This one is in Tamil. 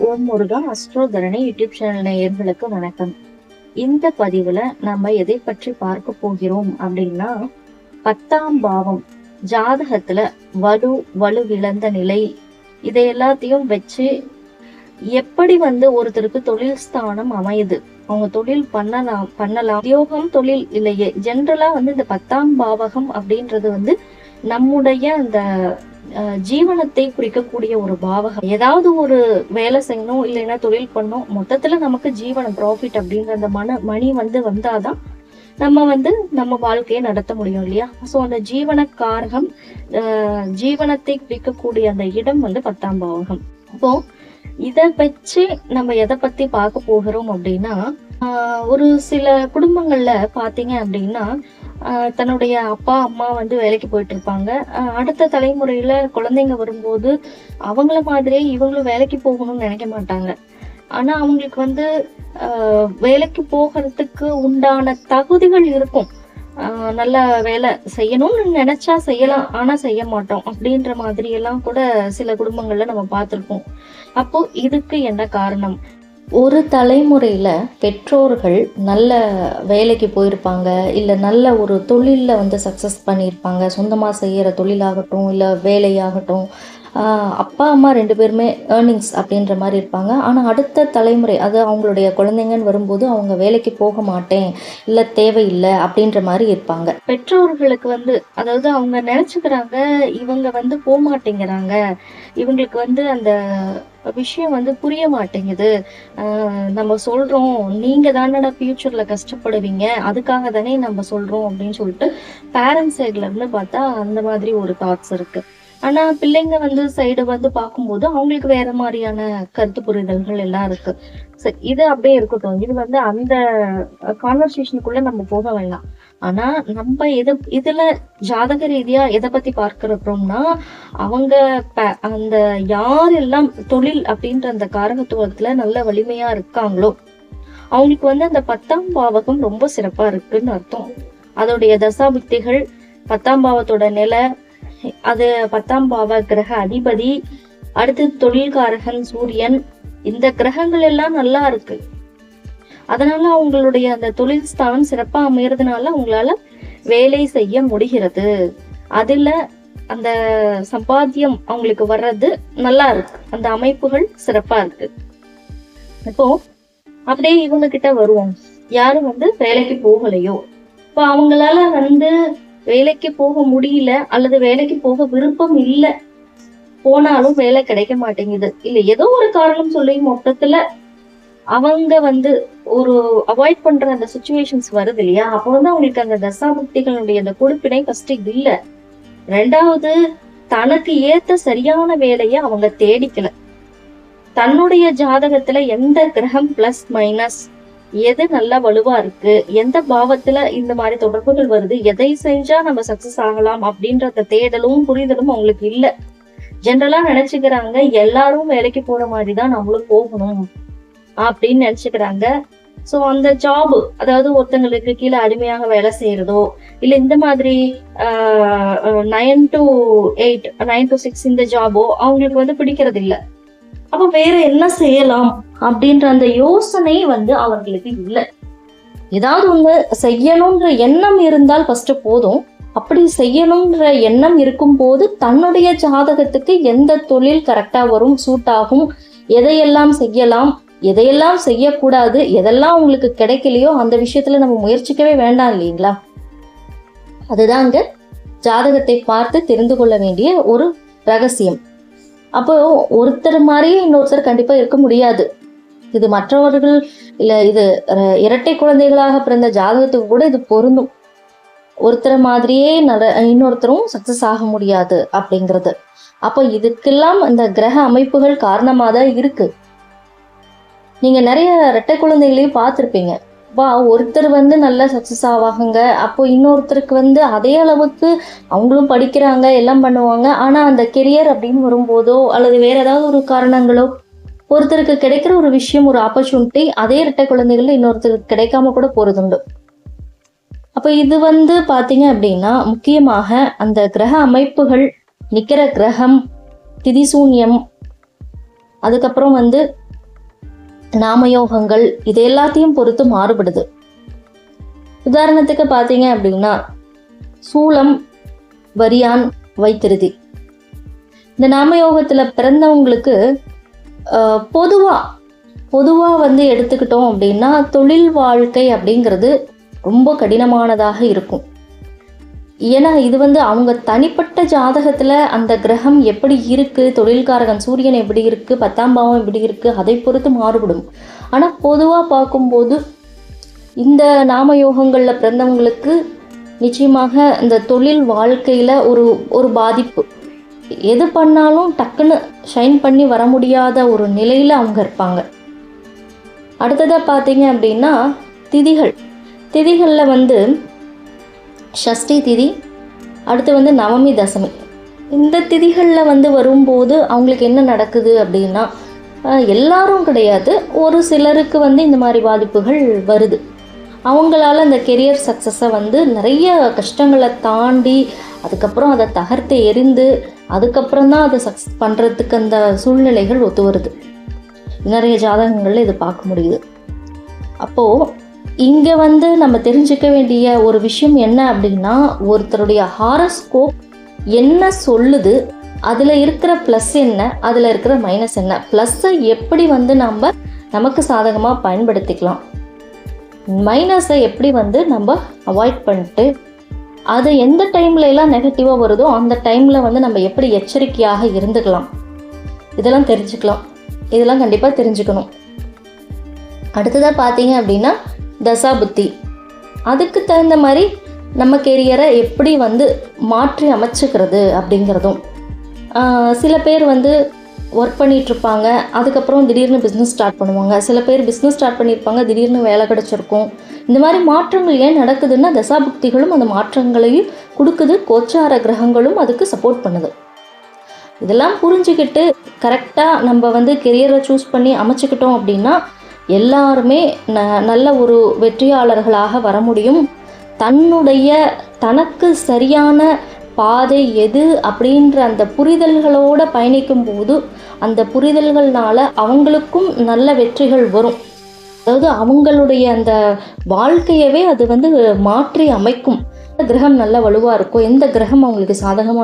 ஓம் முருகா அஸ்ட்ரோதரணி யூடியூப் சேனல் நேயர்களுக்கு வணக்கம். இந்த பதிவுல நம்ம எதை பற்றி பார்க்க போகிறோம் அப்படின்னா, 10ஆம் பாவம் ஜாதகத்துல வலுவிழந்த நிலை, இதை எல்லாத்தையும் வச்சு எப்படி ஒருத்தருக்கு தொழில் ஸ்தானம் அமையுது, அவங்க தொழில் பண்ணலாம் உத்தியோகம் தொழில் இல்லையே, ஜென்ரலா இந்த 10ஆம் பாவகம் அப்படின்றது நம்முடைய அந்த ஜீவனத்தை குறிக்கக்கூடிய ஒரு பாவகம். ஏதாவது ஒரு வேலை செய்யணும், இல்லைன்னா தொழில் பண்ணணும், மொத்தத்துல நமக்கு ஜீவனம் ப்ராஃபிட் அப்படின்ற அந்த மணி வந்தாதான் நம்ம நம்ம வாழ்க்கையை நடத்த முடியும் இல்லையா? சோ அந்த ஜீவனக்காரகம், ஜீவனத்தை குறிக்கக்கூடிய அந்த இடம் 10ஆம் பாவகம். அப்போ இத வச்சு நம்ம எதை பத்தி பார்க்க போகிறோம் அப்படின்னா, ஒரு சில குடும்பங்கள்ல பாத்தீங்க அப்படின்னா, தன்னுடைய அப்பா அம்மா வேலைக்கு போயிட்டு இருப்பாங்க. அடுத்த தலைமுறையில குழந்தைங்க வரும்போது அவங்கள மாதிரியே இவங்களும் வேலைக்கு போகணும்னு நினைக்க மாட்டாங்க. ஆனா அவங்களுக்கு வேலைக்கு போகிறதுக்கு உண்டான தகுதிகள் இருக்கும். நல்ல வேலை செய்யணும்னு நினைச்சா செய்யலாம், ஆனா செய்ய மாட்டோம் அப்படின்ற மாதிரி எல்லாம் கூட சில குடும்பங்கள்ல நம்ம பார்த்திருப்போம். அப்போ இதுக்கு என்ன காரணம்? ஒரு தலைமுறையில பெற்றோர்கள் நல்ல வேலைக்கு போயிருப்பாங்க, இல்ல நல்ல ஒரு தொழில்ல சக்சஸ் பண்ணியிருப்பாங்க. சொந்தமா செய்யற தொழிலாகட்டும், இல்ல வேலையாகட்டும். அப்பா அம்மா 2 பேருமே ஏர்னிங்ஸ் அப்படின்ற மாதிரி இருப்பாங்க. ஆனா அடுத்த தலைமுறை, அது அவங்களுடைய குழந்தைங்கன்னு வரும்போது அவங்க வேலைக்கு போக மாட்டேன், இல்ல தேவையில்லை அப்படின்ற மாதிரி இருப்பாங்க. பெற்றோர்களுக்கு அதாவது அவங்க நினைச்சுக்கிறாங்க இவங்க போக மாட்டேங்கிறாங்க, இவங்களுக்கு அந்த விஷயம் புரிய மாட்டேங்குது. நம்ம சொல்றோம், நீங்க தானடா ஃபியூச்சர்ல கஷ்டப்படுவீங்க, அதுக்காக தானே நம்ம சொல்றோம் அப்படின்னு சொல்லிட்டு பேரண்ட்ஸ் சைட்ல இருந்து பார்த்தா அந்த மாதிரி ஒரு தாட்ஸ் இருக்கு. ஆனா பிள்ளைங்க சைடு பார்க்கும்போது அவங்களுக்கு வேற மாதிரியான கருத்து புரிதல்கள் எல்லாம் இருக்கு. சரி, இது அப்படியே இருக்கட்டும். இது அந்த கான்வர்சேஷனுக்குள்ள நம்ம போக வேண்டாம். ஆனா நம்ம இதுல ஜாதக ரீதியா எதை பத்தி பார்க்கிறோம்னா, அவங்க அந்த யாரெல்லாம் தொழில் அப்படின்ற அந்த காரகத்துவத்துல நல்ல வலிமையா இருக்காங்களோ அவங்களுக்கு அந்த 10ஆம் பாவகம் ரொம்ப சிறப்பா இருக்குன்னு அர்த்தம். அதோடைய தசாபுக்திகள், 10ஆம் பாவத்தோட நிலை, அது 10ஆம் பாவ கிரக அதிபதி, அடுத்து தொழில்காரகன் சூரியன், இந்த கிரகங்கள் எல்லாம் நல்லா இருக்கு. அதனால அவங்களுடைய அந்த தொழில் ஸ்தானம் சிறப்பா அமையறதுனால அவங்களால வேலை செய்ய முடிகிறது. அதுல அந்த சம்பாத்தியம் அவங்களுக்கு வர்றது நல்லா இருக்கு, அந்த அமைப்புகள் சிறப்பா இருக்கு. இப்போ அப்படியே இவங்க கிட்ட வருவோம், யாரும் வேலைக்கு போகலையோ, இப்போ அவங்களால வேலைக்கு போக முடியல, அல்லது வேலைக்கு போக விருப்பம் இல்ல, போனாலும் வேலை கிடைக்க மாட்டேங்குது, இல்ல ஏதோ ஒரு காரணம் சொல்லி மொத்தத்துல அவங்க ஒரு அவாய்ட் பண்ற அந்த சிச்சுவேஷன்ஸ் வருது இல்லையா? அப்ப அவங்களுக்கு அந்த தசாபுக்திகளுடைய அந்த கொடுப்பினை ஃபர்ஸ்ட் இல்ல. ரெண்டாவது, தனக்கு ஏத்த சரியான வேலையை அவங்க தேடிக்கல. தன்னுடைய ஜாதகத்துல எந்த கிரகம் பிளஸ் மைனஸ், எது நல்லா வலுவா இருக்கு, எந்த பாவத்துல இந்த மாதிரி தொடர்புகள் வருது, எதை செஞ்சா நம்ம சக்சஸ் ஆகலாம் அப்படின்ற அந்த தேடலும் புரிதலும் அவங்களுக்கு இல்ல. ஜென்ரலா நினைச்சுக்கிறாங்க எல்லாரும் வேலைக்கு போற மாதிரிதான் நம்மளும் போகணும் அப்படின்னு நினைச்சுக்கிறாங்க. சோ அந்த ஜாப், அதாவது ஒருத்தங்களுக்கு கீழே அடிமையாக வேலை செய்யறதோ, இல்ல இந்த மாதிரி 9 to 8 9 to 6 இந்த ஜாபோ அவங்களுக்கு பிடிக்கிறது இல்ல. அப்ப வேற என்ன செய்யலாம் அப்படின்ற அந்த யோசனை அவர்களுக்கு இல்ல. ஏதாவது ஒண்ணு செய்யணும்ன்ற எண்ணம் இருந்தால் ஃபர்ஸ்ட் போதும். அப்படி செய்யணும்ன்ற எண்ணம் இருக்கும் போது தன்னுடைய ஜாதகத்துக்கு எந்த தொழில் கரெக்டா வரும், சூட் ஆகும், எதையெல்லாம் செய்யலாம், எதையெல்லாம் செய்யக்கூடாது, எதெல்லாம் உங்களுக்கு கிடைக்கலையோ அந்த விஷயத்துல நம்ம முயற்சிக்கவே வேண்டாம் இல்லைங்களா? அதுதாங்க ஜாதகத்தை பார்த்து தெரிந்து கொள்ள வேண்டிய ஒரு ரகசியம். அப்போ ஒருத்தர் மாதிரியே இன்னொருத்தர் கண்டிப்பா இருக்க முடியாது. இது மற்றவர்கள் இல்ல, இது இரட்டை குழந்தைகளாக பிறந்த ஜாதகத்துக்கு கூட இது பொருந்தும். ஒருத்தர் மாதிரியே இன்னொருத்தரும் சக்சஸ் ஆக முடியாது அப்படிங்கிறது. அப்போ இதுக்கெல்லாம் இந்த கிரக அமைப்புகள் காரணமா தான் இருக்கு. நீங்க நிறைய இரட்டை குழந்தைகளையும் பார்த்திருப்பீங்க. ஒருத்தர் நல்லா சக்சஸ் ஆவாங்க, அப்போ இன்னொருத்தருக்கு அதே அளவுக்கு அவங்களும் படிக்கிறாங்க, எல்லாம் பண்ணுவாங்க. ஆனா அந்த கெரியர் அப்படின்னு வரும்போதோ, அல்லது வேற ஏதாவது ஒரு காரணங்களோ, ஒருத்தருக்கு கிடைக்கிற ஒரு விஷயம், ஒரு ஆப்பர்ச்சுனிட்டி அதே இரட்டை குழந்தைகள்ல இன்னொருத்தருக்கு கிடைக்காம கூட போறதுண்டு. அப்ப இது பாத்தீங்க அப்படின்னா, முக்கியமாக அந்த கிரக அமைப்புகள், நிக்கிற கிரகம், திதிசூன்யம், அதுக்கப்புறம் நாமயோகங்கள் இது எல்லாத்தையும் பொறுத்து மாறுபடுது. உதாரணத்துக்கு பார்த்தீங்க அப்படின்னா சூலம், வரியான், வைத்திருதி இந்த நாமயோகத்துல பிறந்தவங்களுக்கு பொதுவா வந்து எடுத்துக்கிட்டோம் அப்படின்னா தொழில் வாழ்க்கை அப்படிங்கிறது ரொம்ப கடினமானதாக இருக்கும். ஏன்னா இது வந்து அவங்க தனிப்பட்ட ஜாதகத்துல அந்த கிரகம் எப்படி இருக்கு, தொழில்காரகன் சூரியன் எப்படி இருக்கு, 10ஆம் பாவம் எப்படி இருக்கு, அதை பொறுத்து மாறுபடும். ஆனா பொதுவா பார்க்கும்போது இந்த நாமயோகங்கள்ல பிறந்தவங்களுக்கு நிச்சயமாக இந்த தொழில் வாழ்க்கையில ஒரு பாதிப்பு, எது பண்ணாலும் டக்குன்னு ஷைன் பண்ணி வர முடியாத ஒரு நிலையில அவங்க இருப்பாங்க. அடுத்ததா பார்த்தீங்க அப்படின்னா திதிகளில் வந்து ஷஷ்டி திதி, அடுத்து வந்து நவமி, தசமி, இந்த திதிகளில் வந்து வரும்போது அவங்களுக்கு என்ன நடக்குது அப்படின்னா எல்லாரும் கிடையாது, ஒரு சிலருக்கு வந்து இந்த மாதிரி பாதிப்புகள் வருது. அவங்களால அந்த கெரியர் சக்ஸஸை வந்து நிறைய கஷ்டங்களை தாண்டி அதுக்கப்புறம் அதை தகர்த்து எறிந்து அதுக்கப்புறம் தான் அதை சக்ஸஸ் பண்ணுறதுக்கு அந்த சூழ்நிலைகள் ஒத்து வருது. நிறைய ஜாதகங்களில் இது பார்க்க முடியுது. அப்போது இங்கே வந்து நம்ம தெரிஞ்சுக்க வேண்டிய ஒரு விஷயம் என்ன அப்படின்னா, ஒருத்தருடைய ஹாரோஸ்கோப் என்ன சொல்லுது, அதில் இருக்கிற ப்ளஸ் என்ன, அதில் இருக்கிற மைனஸ் என்ன, ப்ளஸ்ஸை எப்படி வந்து நமக்கு சாதகமாக பயன்படுத்திக்கலாம், மைனஸை எப்படி வந்து நம்ம அவாய்ட் பண்ணிட்டு அது எந்த டைம்ல எல்லாம் நெகட்டிவாக வருதோ அந்த டைமில் வந்து நம்ம எப்படி எச்சரிக்கையாக இருந்துக்கலாம், இதெல்லாம் தெரிஞ்சுக்கலாம். இதெல்லாம் கண்டிப்பாக தெரிஞ்சுக்கணும். அடுத்ததாக பார்த்தீங்க அப்படின்னா தசா புத்தி, அதுக்கு தகுந்த மாதிரி நம்ம கெரியரை எப்படி வந்து மாற்றி அமைச்சுக்கிறது அப்படிங்கிறதும். சில பேர் வந்து ஒர்க் பண்ணிகிட்ருப்பாங்க, அதுக்கப்புறம் திடீர்னு பிஸ்னஸ் ஸ்டார்ட் பண்ணுவாங்க. சில பேர் பிஸ்னஸ் ஸ்டார்ட் பண்ணியிருப்பாங்க, திடீர்னு வேலை கிடச்சிருக்கும். இந்த மாதிரி மாற்றங்கள் ஏன் நடக்குதுன்னா தசாபுக்திகளும் அந்த மாற்றங்களையும் கொடுக்குது, கோச்சார கிரகங்களும் அதுக்கு சப்போர்ட் பண்ணுது. இதெல்லாம் புரிஞ்சுக்கிட்டு கரெக்டாக நம்ம வந்து கெரியரை சூஸ் பண்ணி அமைச்சுக்கிட்டோம் அப்படின்னா எல்லாருமே நல்ல ஒரு வெற்றியாளர்களாக வர முடியும். தனக்கு சரியான பாதை எது அப்படின்ற அந்த புரிதல்களோடு பயணிக்கும் போது அந்த புரிதல்கள்னால அவங்களுக்கும் நல்ல வெற்றிகள் வரும். அதாவது அவங்களுடைய அந்த வாழ்க்கையவே அது வந்து மாற்றி அமைக்கும். கிரகம் நல்ல வலுவாக இருக்கும், எந்த கிரகம் அவங்களுக்கு சாதகமாக